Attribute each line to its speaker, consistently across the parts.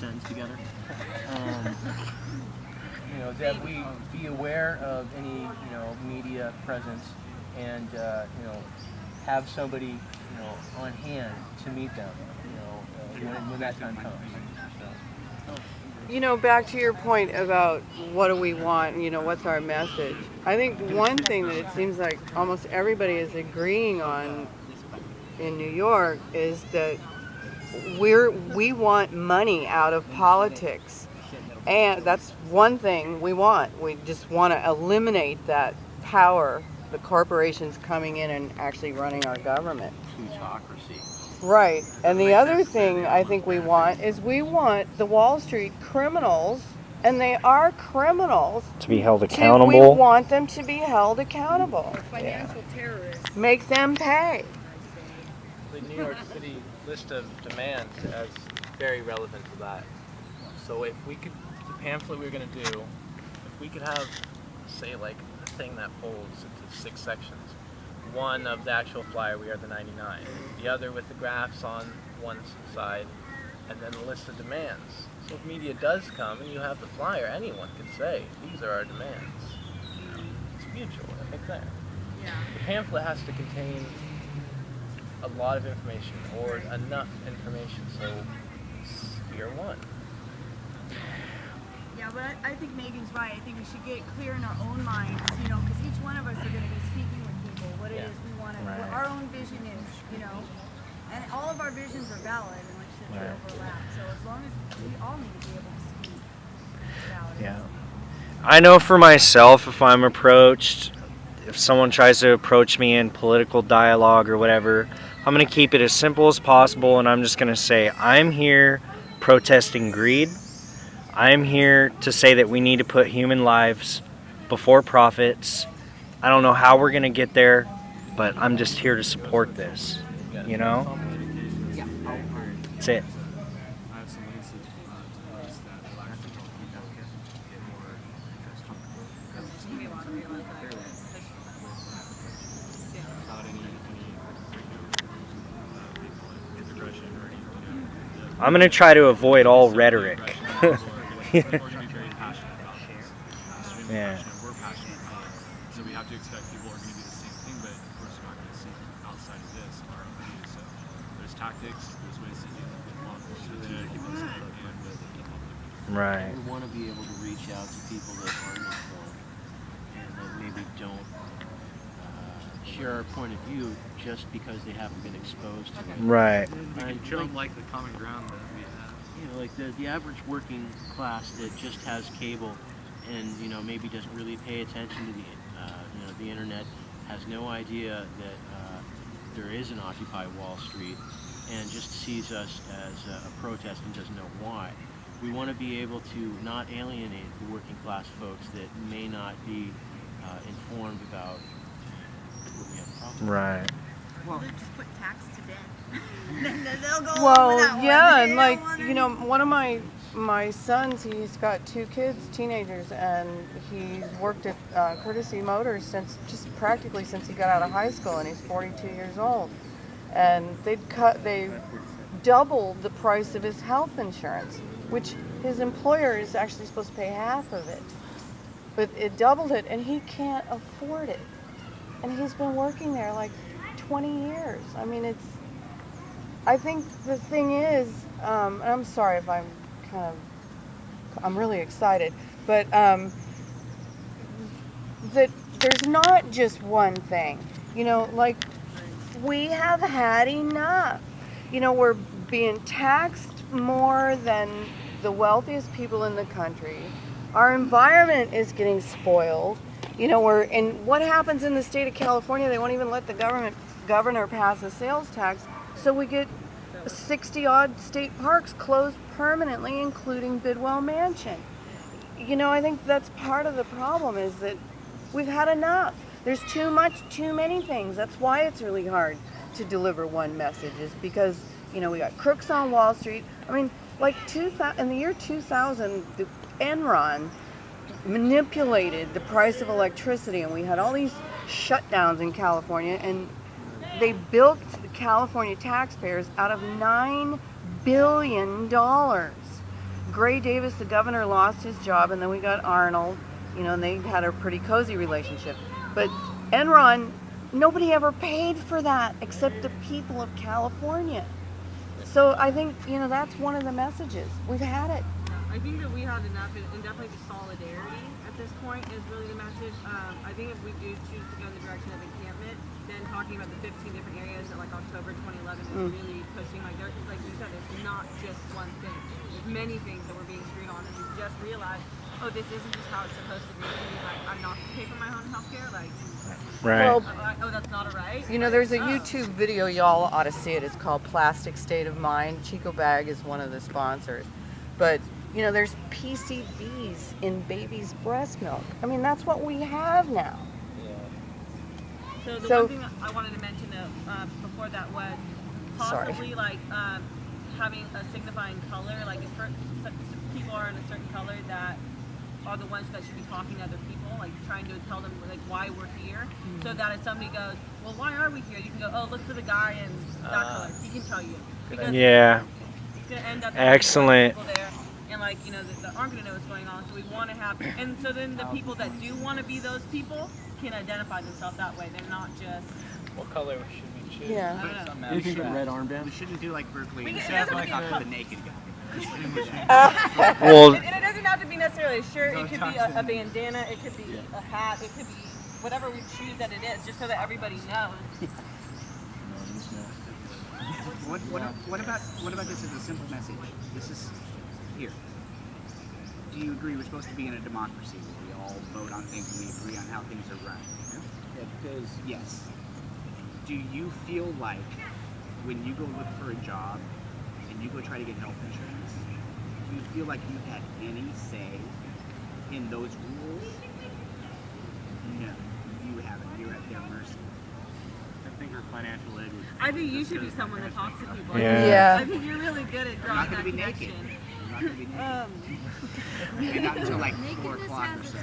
Speaker 1: sentence together.
Speaker 2: That we be aware of any, media presence and, have somebody, on hand to meet them, when that time comes. So.
Speaker 3: Back to your point about what do we want, what's our message. I think one thing that it seems like almost everybody is agreeing on in New York is that we want money out of politics. And that's one thing we want. We just want to eliminate that power, the corporations coming in and actually running our government.
Speaker 1: Plutocracy.
Speaker 3: Right. And the other thing I think we want is we want the Wall Street criminals, and they are criminals,
Speaker 4: to be held accountable.
Speaker 3: We want them to be held accountable.
Speaker 5: Financial terrorists.
Speaker 3: Make them pay.
Speaker 2: The New York City list of demands is very relevant to that. So if we could, the pamphlet we were going to do, if we could have, say, like a thing that folds into 6 sections. One of the actual flyer, we are the 99. The other with the graphs on one side, and then a list of demands. So if media does come and you have the flyer, anyone can say, these are our demands. It's mutual, I think there.
Speaker 5: Yeah.
Speaker 2: The pamphlet has to contain a lot of information, or enough information, so we are one.
Speaker 5: Yeah, but I think Megan's right. I think we should get it clear in our own minds, because each one of us are going to be speaking with people what it is we want to, what our own vision is, and all of our visions are valid and like should overlap. So as long as we all need to be able to speak about it.
Speaker 4: Yeah. I know for myself, if I'm approached, if someone tries to approach me in political dialogue or whatever, I'm going to keep it as simple as possible, and I'm just going to say, I'm here protesting greed. I'm here to say that we need to put human lives before profits. I don't know how we're going to get there, but I'm just here to support this, That's it. I'm going to try to avoid all rhetoric.
Speaker 6: Yeah. We're passionate about it. So we have to expect people are going to do the same thing, but of course we're not going to see outside of this our own views. So there's tactics, there's ways to do with law enforcement and with the public.
Speaker 4: Right.
Speaker 1: We want to be able to reach out to people that aren't informed and that maybe don't share our point of view just because they haven't been exposed to it.
Speaker 4: Right.
Speaker 6: We can show them like the common ground that we have.
Speaker 1: Like the average working class that just has cable and maybe doesn't really pay attention to the internet, has no idea that there is an Occupy Wall Street, and just sees us as a protest and doesn't know why. We want to be able to not alienate the working class folks that may not be informed about what we have a problem with.
Speaker 4: Right.
Speaker 5: Well, they just put tax to death. Then they'll go
Speaker 3: Well,
Speaker 5: over that
Speaker 3: yeah,
Speaker 5: one.
Speaker 3: and like, one of my sons, he's got 2 kids, teenagers, and he's worked at Courtesy Motors practically since he got out of high school, and he's 42 years old. And they doubled the price of his health insurance, which his employer is actually supposed to pay half of it. But it doubled it, and he can't afford it. And he's been working there like 20 years. I mean, I think the thing is, and I'm sorry if I'm really excited, but that there's not just one thing. Like, we have had enough. We're being taxed more than the wealthiest people in the country. Our environment is getting spoiled. And what happens in the state of California, they won't even let the governor pass a sales tax, so we get 60-odd state parks closed permanently, including Bidwell Mansion. I think that's part of the problem, is that we've had enough. There's too many things. That's why it's really hard to deliver one message, is because, we got crooks on Wall Street. I mean, like in the year 2000, the Enron manipulated the price of electricity, and we had all these shutdowns in California, and they bilked the California taxpayers out of $9 billion. Gray Davis, the governor, lost his job, and then we got Arnold, you know, and they had a pretty cozy relationship. But Enron, nobody ever paid for that except the people of California. So I think, you know, that's one of the messages. We've had it.
Speaker 7: I think that we had enough, and definitely the solidarity at this point is really the message. I think if we do choose to go in the direction of encampment, then talking about the 15 different areas that like October 2011 is really pushing, like you said, it's not just one thing. There's many things that we're being screwed on, and we just realized, oh, this isn't just how it's supposed to be. Like, I'm not to pay for my own healthcare. Like,
Speaker 4: Right.
Speaker 3: Well,
Speaker 7: oh, that's not a right.
Speaker 3: you know, there's a YouTube video, y'all ought to see it. It's called Plastic State of Mind. Chico Bag is one of the sponsors. But, you know, there's PCBs in baby's breast milk. I mean, that's what we have now.
Speaker 7: So the
Speaker 3: So-
Speaker 7: one thing I wanted to mention before that was possibly like having a signifying color. Like if some people are in a certain color that are the ones that should be talking to other people, like trying to tell them like why we're here, so that if somebody goes, well, why are we here? You can go, oh, look for the guy in that color. He can tell you. Because
Speaker 4: Yeah.
Speaker 7: it's gonna end up
Speaker 4: Excellent.
Speaker 7: people there, and like you know that aren't gonna know what's going on. So we want to have, and so then the people that do want to be those people can identify themselves that way. They're not just.
Speaker 2: What color should we choose?
Speaker 3: Yeah.
Speaker 7: I don't know.
Speaker 1: Anything but red armband.
Speaker 8: We shouldn't do like Berkeley.
Speaker 7: We
Speaker 8: We
Speaker 7: can-
Speaker 8: should
Speaker 7: it
Speaker 8: have
Speaker 7: doesn't
Speaker 8: like
Speaker 7: have to be
Speaker 8: the naked guy.
Speaker 4: Well,
Speaker 7: And it doesn't have to be necessarily a shirt. It could be a bandana. It could be a hat. It could be whatever we choose that it is, just so that everybody knows.
Speaker 8: What about this as a simple message? This is here. Do you agree we're supposed to be in a democracy where we all vote on things and we agree on how things are run? Yes. Do you feel like when you go look for a job and you go try to get health insurance, do you feel like you had any say in those rules? No, you haven't. You're at their mercy.
Speaker 1: I think our financial aid would.
Speaker 7: I think you should be someone that talks to people.
Speaker 4: Yeah.
Speaker 7: I think you're really good at
Speaker 8: I'm
Speaker 7: drawing
Speaker 8: not
Speaker 7: that
Speaker 8: going to be naked.
Speaker 7: connection.
Speaker 8: I'm not going to be naked. Maybe not until like 4 o'clock or so.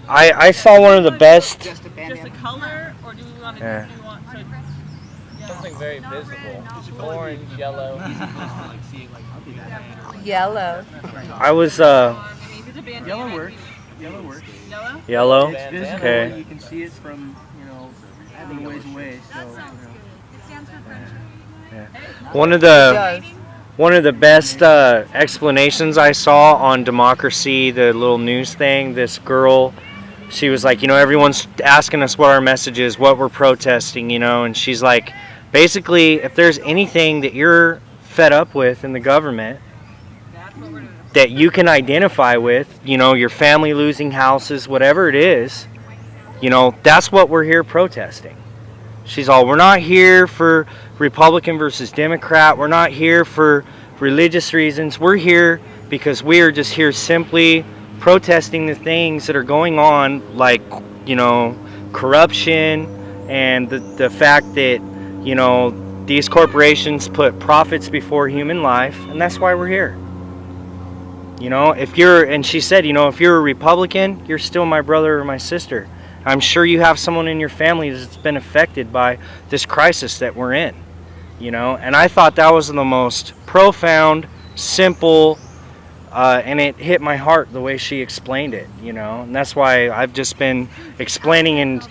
Speaker 4: I saw one of the best.
Speaker 8: Just a
Speaker 7: Just a
Speaker 8: bandana.
Speaker 7: color, or do we want to?
Speaker 4: Yeah.
Speaker 7: Do we want so? Yeah.
Speaker 2: Something very visible. Orange, yellow.
Speaker 3: Yellow.
Speaker 4: I was
Speaker 7: I mean, if it's a bandana,
Speaker 1: Yellow works. Yellow works.
Speaker 7: Yellow.
Speaker 4: yellow.
Speaker 1: It's visible.
Speaker 4: Okay.
Speaker 1: You can see it from a little ways away. So
Speaker 5: That sounds good. It stands for friendship.
Speaker 4: One of
Speaker 3: It
Speaker 4: the
Speaker 3: does.
Speaker 4: One of the best explanations I saw on Democracy, the little news thing, this girl, she was like, everyone's asking us what our message is, what we're protesting, and she's like, basically, if there's anything that you're fed up with in the government
Speaker 7: That's what we're doing.
Speaker 4: that you can identify with, your family losing houses, whatever it is, that's what we're here protesting. She's all, we're not here for Republican versus Democrat. We're not here for religious reasons. We're here because we are just here simply protesting the things that are going on, like, corruption and the fact that, these corporations put profits before human life, and that's why we're here. And she said, if you're a Republican, you're still my brother or my sister. I'm sure you have someone in your family that's been affected by this crisis that we're in, and I thought that was the most profound, simple, and it hit my heart the way she explained it, and that's why I've just been explaining and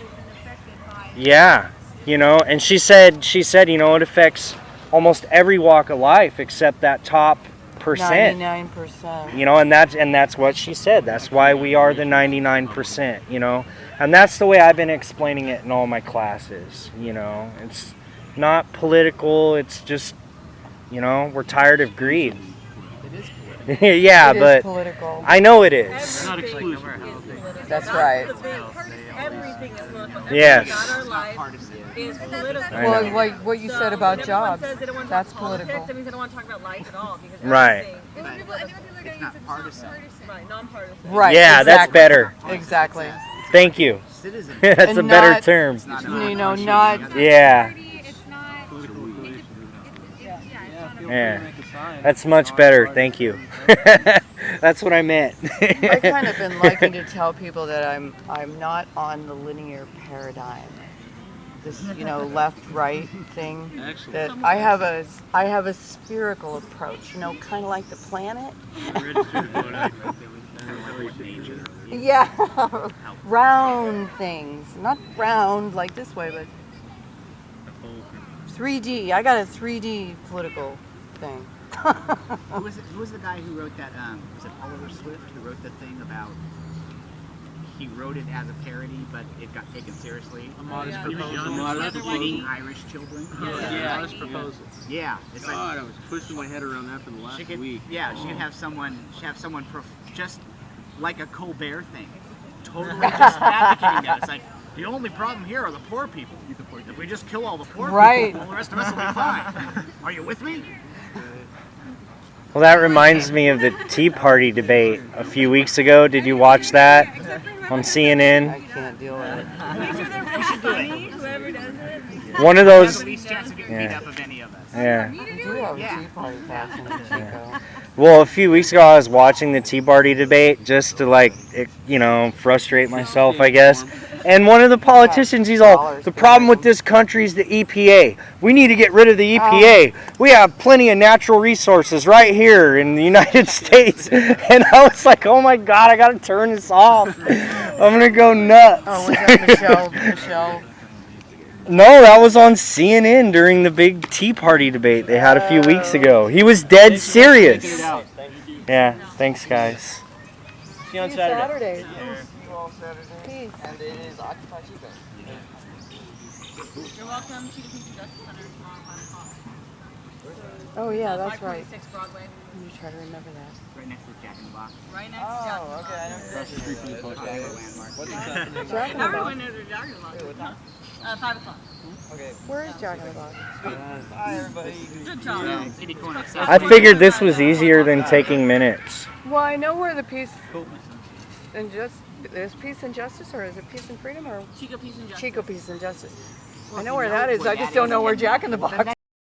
Speaker 4: and she said, it affects almost every walk of life except that top percent.
Speaker 3: 99%.
Speaker 4: And that's what she said. That's why we are the 99%, And that's the way I've been explaining it in all my classes, It's not political, it's just, we're tired of greed. Yeah,
Speaker 3: It is
Speaker 4: but
Speaker 3: political.
Speaker 4: I know it is.
Speaker 1: not
Speaker 7: Everything
Speaker 1: exclusive.
Speaker 7: is political.
Speaker 3: That's right.
Speaker 7: the thing. Everything is political.
Speaker 4: Yes.
Speaker 7: Everything about our life is political.
Speaker 4: I know.
Speaker 3: Well, like what you said about
Speaker 7: when everyone
Speaker 3: jobs,
Speaker 7: says they don't want to
Speaker 3: that's
Speaker 7: talk politics,
Speaker 3: political.
Speaker 7: that means they don't want to talk about life at all. Because
Speaker 4: Right.
Speaker 7: everything is political.
Speaker 8: It's not partisan.
Speaker 7: Right, non-partisan.
Speaker 3: Right.
Speaker 4: Yeah, that's
Speaker 3: exactly.
Speaker 4: better.
Speaker 3: Exactly.
Speaker 4: Thank you.
Speaker 8: Citizen.
Speaker 4: That's
Speaker 3: And
Speaker 4: a better
Speaker 3: not-
Speaker 4: term.
Speaker 8: It's not
Speaker 3: Not.
Speaker 4: Yeah.
Speaker 5: It's not. It's not.
Speaker 4: Yeah. That's much better. Thank you. That's what I meant.
Speaker 3: I kind of been liking to tell people that I'm not on the linear paradigm. this, left-right thing.
Speaker 1: Excellent.
Speaker 3: That I have a spherical approach, kind of like the planet. Yeah, round things, not round like this way, but 3D. I got a 3D political thing.
Speaker 8: Who was the guy who wrote that? Was it Oliver Swift who wrote the thing about? He wrote it as a parody, but it got taken seriously.
Speaker 2: A modest
Speaker 8: Eating Irish children.
Speaker 2: Modest proposal.
Speaker 8: Yeah, it's
Speaker 1: God, I was twisting my head around that for the last week.
Speaker 8: Yeah, she could have someone. Just like a Colbert thing, totally just advocating that. It's like the only problem here are the poor people. If we just kill all the poor people, all the rest of us will be fine. Are you with me?
Speaker 4: Well, that reminds me of the Tea Party debate a few weeks ago. Did you watch that on CNN?
Speaker 3: I can't deal with it.
Speaker 5: Make sure they're really funny, whoever does it.
Speaker 4: One of those.
Speaker 8: The least chance of getting beat up of any of us.
Speaker 4: Yeah.
Speaker 3: We do have a Tea Party passion in Chico.
Speaker 4: Well, a few weeks ago I was watching the Tea Party debate just to frustrate myself, I guess. And one of the politicians, he's all, the problem with this country is the EPA. We need to get rid of the EPA. We have plenty of natural resources right here in the United States. And I was like, oh my God, I got to turn this off. I'm going to go nuts.
Speaker 3: Oh, was that Michelle?
Speaker 4: No, that was on CNN during the big Tea Party debate they had a few weeks ago. He was dead serious. Yeah, thanks guys.
Speaker 2: See you on
Speaker 3: Saturday.
Speaker 5: Peace.
Speaker 2: And it is Occupy Chico.
Speaker 7: You're welcome to the Peace and Justice Center tomorrow at 5 o'clock.
Speaker 3: Oh yeah, that's right.
Speaker 7: 526 Broadway.
Speaker 3: You try to remember that.
Speaker 8: Right next to Jack in the Box.
Speaker 7: Right next to Jack in the Box.
Speaker 2: Okay, I know.
Speaker 1: Across the street from the post office.
Speaker 8: Landmark.
Speaker 2: What's happening?
Speaker 3: Jack in the
Speaker 7: Everyone
Speaker 3: Box.
Speaker 7: knows where Jack in the Box
Speaker 2: What time?
Speaker 7: 5 o'clock.
Speaker 2: Okay.
Speaker 3: Where is Jack in the Box?
Speaker 2: Bye, everybody.
Speaker 7: Good job.
Speaker 8: City corner.
Speaker 4: I figured this was easier than taking minutes.
Speaker 3: Well, I know where the peace and there's peace and justice, or is it peace and freedom, or
Speaker 7: Chico Peace and Justice.
Speaker 3: Chico Peace and Justice? I know where that is. I just don't know where Jack in the Box